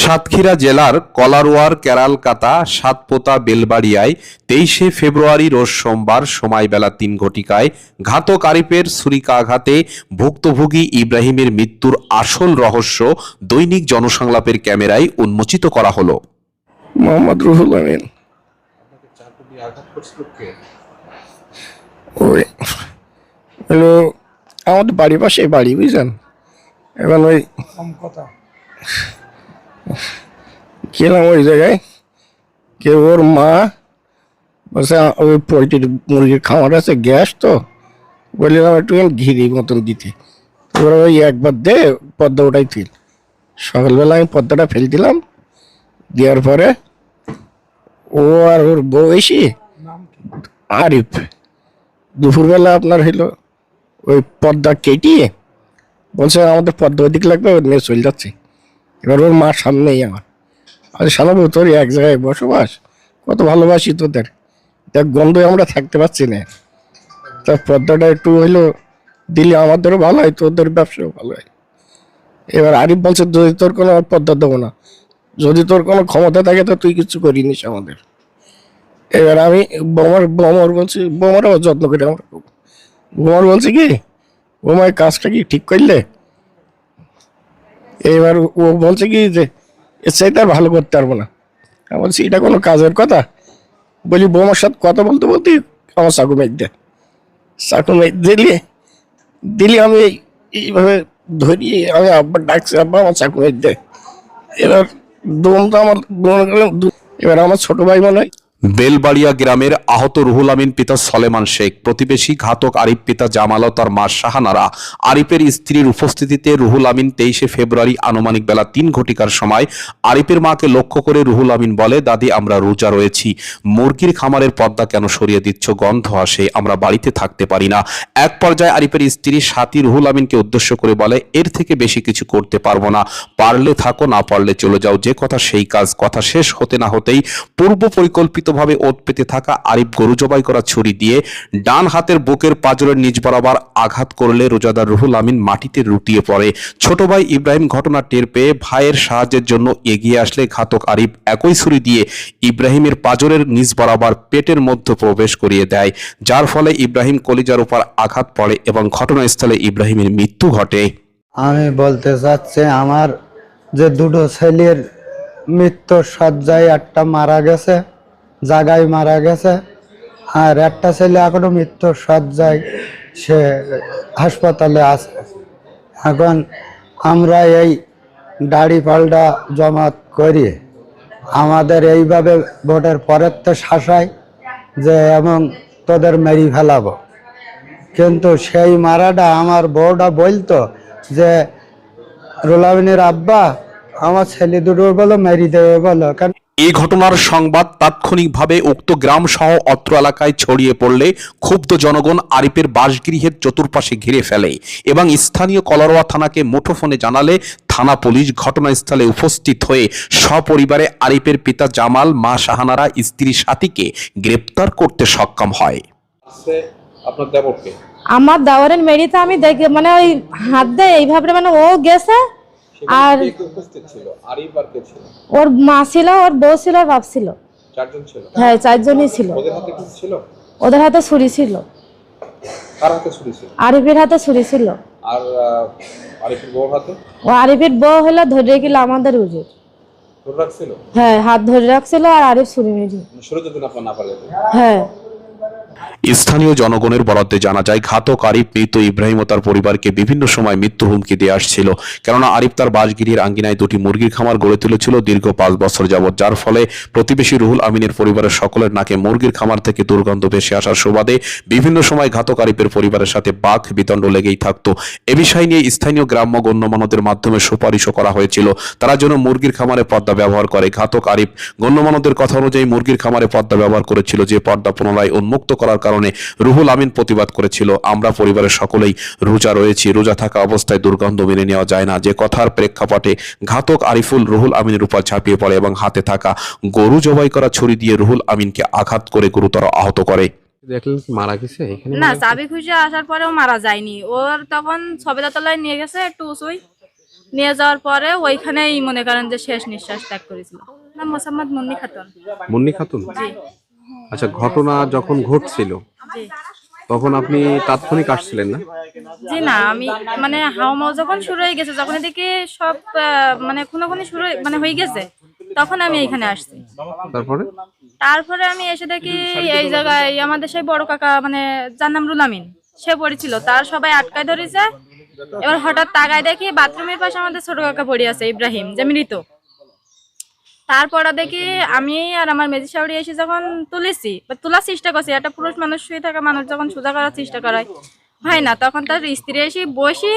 সাতক্ষীরা জেলার কলারোয়ার কেরালকাতা সাতপোতা বেলবাড়িয়ায় 23শে ফেব্রুয়ারি রোজ সোমবার সময় বেলা 3 ঘটিকায় ঘাতক আরিফের ছুরিকাঘাতে ভুক্তভোগী ইব্রাহিমের মৃত্যুর আসল রহস্য দৈনিক জনসংলাপের ক্যামেরায় উন্মোচিত করা হলো। মোহাম্মদ রুহুল আমিন ওই হলো আমাদের বাড়ির পাশে বাড়ি, বুঝছেন। এখন ওই গেলাম ওই জায়গায়, কেউ ওর মা বলছে ওই পোলট্রির মুরগির খামার আছে, গ্যাস তো বললাম একটু ঘিরি মতন দিতে, ওরা ওই একবার দে পদ্মা ওটাই ফেল। সকালবেলা আমি পদ্মাটা ফেল দিলাম, দেওয়ার পরে ও আর ওর বউ এসে আরিফ দুপুরবেলা আপনার হইলো ওই পদ্মা কেটিয়ে বলছে আমাদের পদ্মা ওদিক লাগবে, ওর নিয়ে চলে যাচ্ছে। এবার ওর মা সামনেই আমার, আরে সালাবো তোর এক জায়গায় বসবাস, কত ভালোবাসি তোদের, দেখ গন্ধে আমরা থাকতে পারছি না, তা পদ্মাটা একটু হইলো দিলে আমাদেরও ভালো হয়, তোদের ব্যবসাও ভালো হয়। এবার আরিফ বলছে যদি তোর কোনো পদ্মা দেবো না, যদি তোর কোনো ক্ষমতা থাকে তো তুই কিছু করিনিস আমাদের। এবার আমি বোমার বলছি, বোমারও যত্ন করি আমরা, বোমার বলছে কি বোমার কাজটা কি ঠিক করলে, এবার ও বলছে কি যে এর চাইতে আর ভালো করতে পারবো না। আমি বলছি এটা কোনো কাজের কথা, বলি বোমার সাথে কথা বলতে বলতে আমার চাকু মেঘ দেয়, চাকু মেঘ দিলি আমি এইভাবে ধরিয়ে আমি আব্বা ডাকছি, আব্বা আমার চাকু মেঘ দেয়। এবার দমটা আমার এবার আমার ছোট ভাই মনে হয়। বেলবাড়িয়া গ্রামের আহত রুহুল আমিন পিতা সলেমান শেখ, প্রতিবেশী ঘাতক আরিফ পিতা জামাল ও তার মা শাহানারা আরিফের স্ত্রীর উপস্থিতিতে রুহুল আমিন 23শে ফেব্রুয়ারি আনুমানিক বেলা 3 ঘটিকার সময় আরিফের মাকে লক্ষ্য করে রুহুল আমিন বলে, দাদি আমরা রোজা রয়েছি, মুরগির খামারের পর্দা কেন সরিয়ে দিচ্ছ, গন্ধ আসে, আমরা বাড়িতে থাকতে পারি না। এক পর্যায়ে আরিফের স্ত্রী সাথী রুহুল আমিনকে উদ্দেশ্য করে বলে, এর থেকে বেশি কিছু করতে পারবো না, পারলে থাকো না পারলে চলে যাও, যে কথা সেই কাজ। কথা শেষ হতে না হতেই পূর্ব পরিকল্পিত ভাবে ওত পেতে থাকা আরিফ গরু জবাই করা ছুরি দিয়ে ডান হাতের বুকের পাঁজরের নিচ বরাবর আঘাত করলে রোজাদার রুহুল আমিন মাটিতে লুটিয়ে পড়ে। ছোট ভাই ইব্রাহিম ঘটনা টের পেয়ে ভাইয়ের সাহায্যের জন্য এগিয়ে আসলে ঘাতক আরিফ একই ছুরি দিয়ে ইব্রাহিমের পাঁজরের নিচ বরাবর পেটের মধ্যে প্রবেশ করিয়ে দেয়, যার ফলে ইব্রাহিম কলিজার উপর আঘাত পড়ে এবং ঘটনাস্থলে ইব্রাহিমের মৃত্যু ঘটে। আমি বলতে চাচ্ছি আমার যে দুটো ছেলের মৃত্যুর শয্যায় একটা মারা গেছে, জায়গায় মারা গেছে, আর একটা ছেলে এখনো মৃত্যুর শয্যায় সে হাসপাতালে আছে। এখন আমরা এই দাড়ি পাল্টা জমাত করি, আমাদের এইভাবে ভোটের পরের তো শাসায় যে এবং তোদের মেরি ফেলাবো, কিন্তু সেই মারাটা আমার বউটা বলতো যে রুলাবিনের আব্বা আমার ছেলে দুটো বলো মেরি দেবে বলো। কারণ এই ঘটনার সংবাদ তাৎক্ষণিকভাবে উক্ত গ্রাম সহ অত্র এলাকায় ছড়িয়ে পড়লে ক্ষুব্ধ জনগণ আরিফের বাসগৃহের চতুর্পাশে ঘিরে ফেলে এবং স্থানীয় কলারোয়া থানাকে মুঠোফোনে জানালে থানা পুলিশ ঘটনাস্থলে উপস্থিত হয়ে সপরিবারে আরিফের পিতা জামাল, মা শাহানারা, স্ত্রী সাথীকে গ্রেপ্তার করতে সক্ষম হয়। আমার দাওয়ারের মেরিতে আমি দেখে মানে ওই হাত দিয়ে এইভাবে মানে ও গেছে, আর ওর মা ছিল, ওর বউ ছিল, ওর বাপ ছিল, হ্যাঁ 4 জনই ছিল। ওদের হাতে ছুরি ছিল, আরিফের হাতে ছুরি ছিল, ও আরিফের বউ হলো ধরে গেল আমাদের হুজুর, হ্যাঁ হাত ধরে রাখছিল, আর আরিফ ছুরি মেরে, হ্যাঁ। স্থানীয় জনগণের বরাদ্দে জানা যায় ঘাতক আরিফ মৃত ইব্রাহিম ও তার পরিবারকে বিভিন্ন সময় মৃত্যুর হুমকি দিয়ে আসছিল, কেননা আরিফ তার বাসগৃহের আঙ্গিনায় 2টি মুরগির খামার গড়ে তুলেছিল দীর্ঘ 5 বছর যাবৎ, যার ফলে প্রতিবেশী রুহুল আমিনের পরিবারের সকলের নাকে মুরগির খামার থেকে দুর্গন্ধ ভেসে আসার সুবাদে বিভিন্ন সময় ঘাতক আরিফের পরিবারের সাথে বাক বিতণ্ড লেগেই থাকতো। এ বিষয় নিয়ে স্থানীয় গ্রাম্য গণ্যমান্যদের মাধ্যমে সুপারিশও করা হয়েছিল, তারা যেন মুরগির খামারে পর্দা ব্যবহার করে। ঘাতক আরিফ গণ্যমান্যদের কথা অনুযায়ী মুরগির খামারে পর্দা ব্যবহার করেছিল, যে পর্দা পুনরায় উন্মুক্ত করার কারণে রুহুল আমিন প্রতিবাদ করেছিল, আমরা পরিবারের সকলেই রোজা রয়েছি, রোজা থাকা অবস্থায় দুর্গন্ধ মেনে নেওয়া যায় না, যে কথার প্রেক্ষাপটে ঘাতক আরিফুল রুহুল আমিনের উপর ঝাঁপিয়ে পড়ে এবং হাতে থাকা গরু জবাই করা ছুরি দিয়ে রুহুল আমিনকে আঘাত করে গুরুতর আহত করে। দেখলেন কি মারা গেছে এখানে? না, চাবি খুঁজে আসার পরেও মারা যায়নি, ওর তখন সবেদা তলায় নিয়ে গেছে একটু উঁচুই, নিয়ে যাওয়ার পরে ওইখানেই মনে করেন যে শেষ নিঃশ্বাস ত্যাগ করেছিল। নাম মোসাম্মদ মুন্নি খাতুন। মুন্নি খাতুন? জি আচ্ছা, ঘটনা যখন ঘটছিল জি। তখন আপনি তাৎক্ষণিক আসছিলেন না? জি না, আমি মানে হাওমাও যখন শুরু হয়ে গেছে, যখন এদিকে সব মানে খুনোখুনি শুরু মানে হয়ে গেছে, তখন আমি এখানে আসছি। তারপরে আমি এসে দেখি এই জায়গায় আমাদের সেই বড় কাকা, মানে যার নাম রুলামিন, সে পড়েছিল, তার সবাই আটকায় ধরেছে। এবার হঠাৎ তাকায় দেখি বাথরুমের পাশে আমাদের ছোট কাকা পড়ে আছে, ইব্রাহিম, যে মৃত। তারপরে দেখি আমি আর আমার মেজি শাওরি এসে যখন তুলেছি বা তোলার চেষ্টা করছি, একটা পুরুষ মানুষ শুয়ে থাকা মানুষ যখন সোজা করার চেষ্টা করায় হয় না, তখন তার স্ত্রী এসে বসি,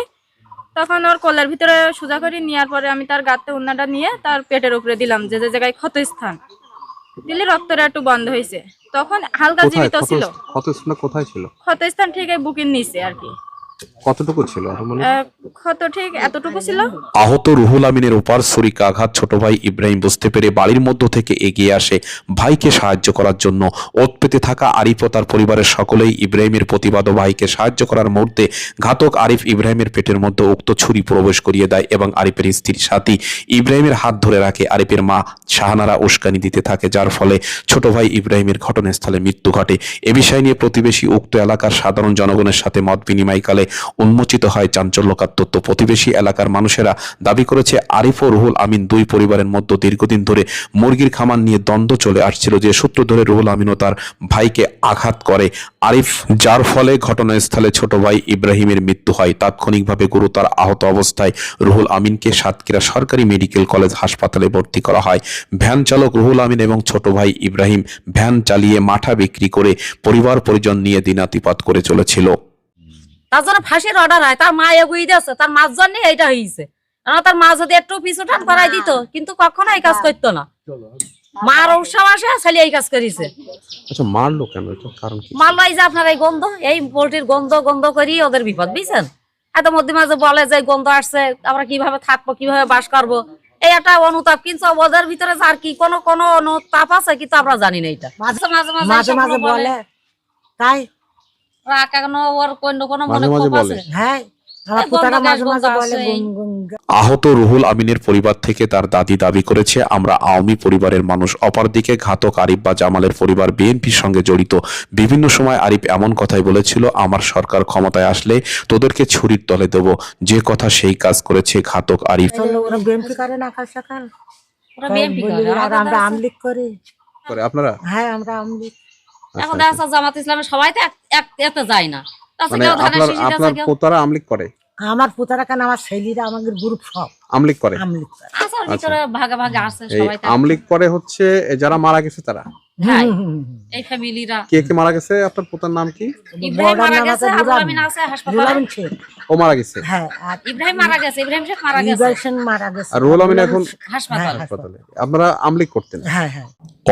তখন ওর কোলের ভিতরে সোজা করে নেওয়ার পরে আমি তার গাতে উন্নাটা নিয়ে তার পেটের উপরে দিলাম, যে যে জায়গায় ক্ষত স্থান দিলে রক্তটা একটু বন্ধ হয়েছে। তখন হালকা জীবিত ছিল। কোথায় ছিল? ক্ষত স্থান ঠিক বুকের নিচে আর কি। কতটুকু ছিল? ক্ষত ঠিক এতটুকু ছিল। আহত রুহুল আমিনের উপর ছুরিকা আঘাত ছোট ভাই ইব্রাহিম বুঝতে পেরে বাড়ির মধ্য থেকে এগিয়ে আসে ভাইকে সাহায্য করার জন্য। ওত পেতে থাকা আরিফ ও তার পরিবারের সকলেই ইব্রাহিমের প্রতিবাদ ও ভাইকে সাহায্য করার মুহূর্তে ঘাতক আরিফ ইব্রাহিমের পেটের মধ্যে উক্ত ছুরি প্রবেশ করিয়ে দেয় এবং আরিফের স্ত্রীর সাথী ইব্রাহিমের হাত ধরে রাখে। আরিফের মা শাহানারা উস্কানি দিতে থাকে, যার ফলে ছোট ভাই ইব্রাহিমের ঘটনাস্থলে মৃত্যু ঘটে। এ বিষয় নিয়ে প্রতিবেশী উক্ত এলাকার সাধারণ জনগণের সাথে মত বিনিময়কালে উন্মোচিত হয় চাঞ্চল্যকর তথ্য। প্রতিবেশী এলাকার মানুষেরা দাবি করেছে আরিফ ও রুহুল আমিন দুই পরিবারের মধ্যে দীর্ঘদিন ধরে মুরগির খামার নিয়ে দ্বন্দ্ব চলে আসছিল, যে সূত্র ধরে রুহুল আমিন ও তার ভাইকে আঘাত করে আরিফ, যার ফলে ঘটনাস্থলে ছোট ভাই ইব্রাহিমের মৃত্যু হয়। তাৎক্ষণিকভাবে গুরুতর আহত অবস্থায় রুহুল আমিনকে সাতক্ষীরা সরকারি মেডিকেল কলেজ হাসপাতালে ভর্তি করা হয়। ভ্যান চালক রুহুল আমিন এবং ছোট ভাই ইব্রাহিম ভ্যান চালিয়ে মাঠা বিক্রি করে পরিবার পরিজন নিয়ে দিনাতিপাত করে চলেছিল। তার জন্য ফাঁসির অর্ডার হয়, তার মা এগিয়ে দিয়েছে, তার মার জন্য এইটা হয়েছে। তার মা যদি একটু পিছুটান করাই দিত, কিন্তু কখনো এই কাজ করতো না। মার উৎসাহে ছেলে এই কাজ করেছে। আচ্ছা, মারলো কেন? কারণ কি? মারলো এই যে আপনার এই গন্ধ, এই পোল্ট্রির গন্ধ করি ওদের বিপদ, বুঝছেন? এত মধ্যে মাঝে বলে যে গন্ধ আসছে, আমরা কিভাবে থাকবো, কিভাবে বাস করবো, এই একটা অনুতাপ। কিন্তু ওদের ভিতরে আর কি কোনো অনুতাপ আছে কিন্তু আমরা জানি না। এটা মাঝে মাঝে মাঝে বলে, তাই আহত রুহুল আমিনের পরিবার থেকে তার দাদি দাবি করেছে, আমরা আওয়ামী পরিবারের মানুষ। অপরদিকে ঘাতক আরিফ বা জামালের পরিবার বিএনপির সঙ্গে জড়িত। বিভিন্ন সময় আরিফ এমন কথাই বলেছিল, আমার সরকার ক্ষমতায় আসলে তোদেরকে ছুরির তলে দেব। যে কথা সেই কাজ করেছে ঘাতক আরিফ। আপনারা? হ্যাঁ, আমরা আমলিক। এখন দেখা যাচ্ছে জামাত ইসলামের সবাই তো এতে যায় না। আপনার পোতারা আমলিক করে? আমার পোতারা কেন, আমার ছেলেরা, আমাদের গ্রুপ সব আমলিক করে। ভাগে আছে সবাই। আমলিক করে হচ্ছে যারা মারা গেছে তারা। হ্যাঁ, এই ফ্যামিলিরা। কে মারা গেছে? আপনার পোতার নাম কি? ইব্রাহিম মারা গেছে, আমিন আছে হাসপাতালে। ও মারা গেছে? হ্যাঁ, আর ইব্রাহিম মারা গেছে, ইব্রাহিম শেখ মারা গেছে। আর রুহুল আমিন এখন হাসপাতালে। আপনারা আমলিক করতেন? হ্যাঁ হ্যাঁ।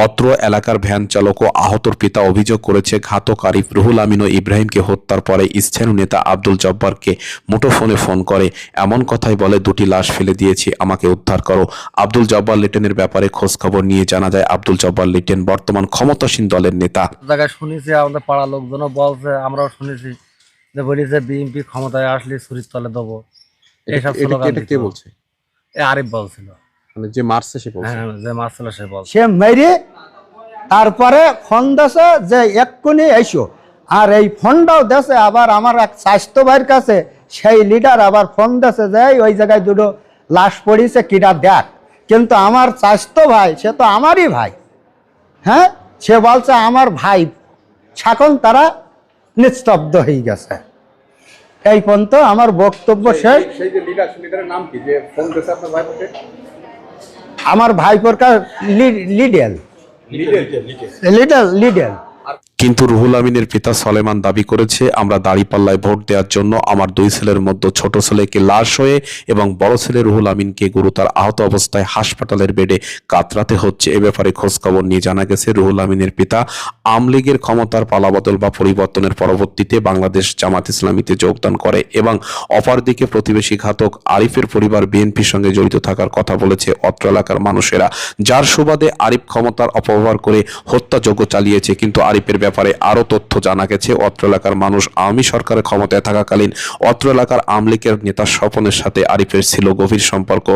অত্র এলাকার ভ্যান চালক ও আহতর পিতা অভিযোগ করেছে, ঘাতক আরিফ রুহুল আমিন ও ইব্রাহিমকে হত্যার পরে স্থানীয় নেতা আব্দুল জব্বারকে মুঠোফোনে ফোন করে এমন কথাই বলে, দুটি লাশ ফেলে দিয়েছি, আমাকে উদ্ধার করো। আব্দুল জব্বার লিটনের ব্যাপারে খোঁজ খবর নিয়ে জানা যায়, আব্দুল জব্বার লিটন বর্তমান ক্ষমতাসীন দলের নেতা। জায়গায় শুনেছি, আমাদের পাড়ার লোকজনও বলছে, আমরাও শুনেছি যে বলি যে বিএনপি ক্ষমতায় আসলে ছুরির তলে দেবো, এইসব স্লোগান। কে বলছে? আরিফ বলছিল, যে মারছে সে বলছে। হ্যাঁ, যে মারছিল সে বলছে। সে মেরে তারপরে ফোন দেশে যে এক্ষুনি এসো। আর এই ফোনটাও দেশে আবার আমার এক স্বাস্থ্য ভাইয়ের কাছে, সেই লিডার আবার ফোন দেশে যে ওই জায়গায় দুটো লাশ পড়িয়েছে, কিটা দেখ। কিন্তু আমার স্বাস্থ্য ভাই, সে তো আমারই ভাই। হ্যাঁ, সে বলছে আমার ভাই। এখন তারা নিস্তব্ধ হয়ে গেছে। এই পর্যন্ত আমার বক্তব্য শেষ। আমার ভাইপোর লিডেল। কিন্তু রুহুল আমিনের পিতা সলেমান দাবি করেছে, আমরা দাঁড়িপাল্লায় ভোট দেওয়ার জন্য আমার দুই ছেলের মধ্যে ছোট ছেলেকে লাশ হয়ে এবং বড় ছেলে রুহুল আমিনকে গুরুতর আহত অবস্থায় হাসপাতালের বেডে কাতরাতে হচ্ছে। এ ব্যাপারে খোঁজ খবর নিয়ে জানা গেছে, রুহুল আমিনের পিতা আওয়ামী লীগের ক্ষমতার পালাবদল বা পরিবর্তনের পরবর্তীতে বাংলাদেশ জামাত ইসলামীতে যোগদান করে এবং অপরদিকে প্রতিবেশী ঘাতক আরিফের পরিবার বিএনপির সঙ্গে জড়িত থাকার কথা বলেছে অত্র এলাকার মানুষেরা, যার সুবাদে আরিফ ক্ষমতার অপব্যবহার করে হত্যাযজ্ঞ চালিয়েছে। কিন্তু আরিফের ব্যাপারে আরও তথ্য জানা গেছে। অত্র এলাকার মানুষ আওয়ামী সরকারের ক্ষমতায় থাকাকালীন অত্র এলাকার আওয়ামী লীগের নেতা স্বপনের সাথে আরিফের ছিল গভীর সম্পর্ক,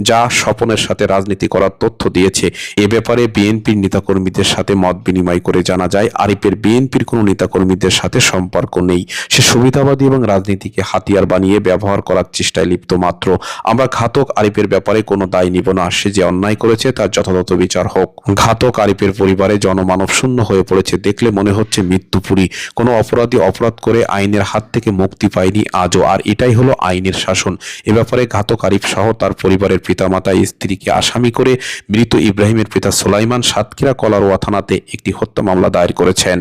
যা স্বপনের সাথে রাজনীতি করার তথ্য দিয়েছে। এ ব্যাপারে বিএনপির নেতাকর্মীদের সাথে মত বিনিময় করে জানা যায় আরিফের বিএনপির কোনো নেতাকর্মীদের সাথে সম্পর্ক নেই। সে সুবিধাবাদী এবং রাজনীতিকে হাতিয়ার বানিয়ে ব্যবহার করার চেষ্টায় লিপ্ত মাত্র। আমরা ঘাতক আরিফের ব্যাপারে কোনো দায় নিব না। সে যে অন্যায় করেছে তার যথাযথ বিচার হোক। ঘাতক আরিফের পরিবারে জনমানব শূন্য হয়ে পড়েছে। দেখলে মনে হচ্ছে মৃত্যুপুরী। কোনো অপরাধী অপরাধ করে আইনের হাত থেকে মুক্তি পায়নি আজও, আর এটাই হলো আইনের শাসন। এ ব্যাপারে ঘাতক আরিফ সহ তার পরিবারের পিতামাতা স্ত্রীকে আসামি করে মৃত ইব্রাহিমের পিতা সুলাইমান সাতক্ষীরা কলারোয়া থানাতে একটি হত্যা মামলা দায়ের করেছেন।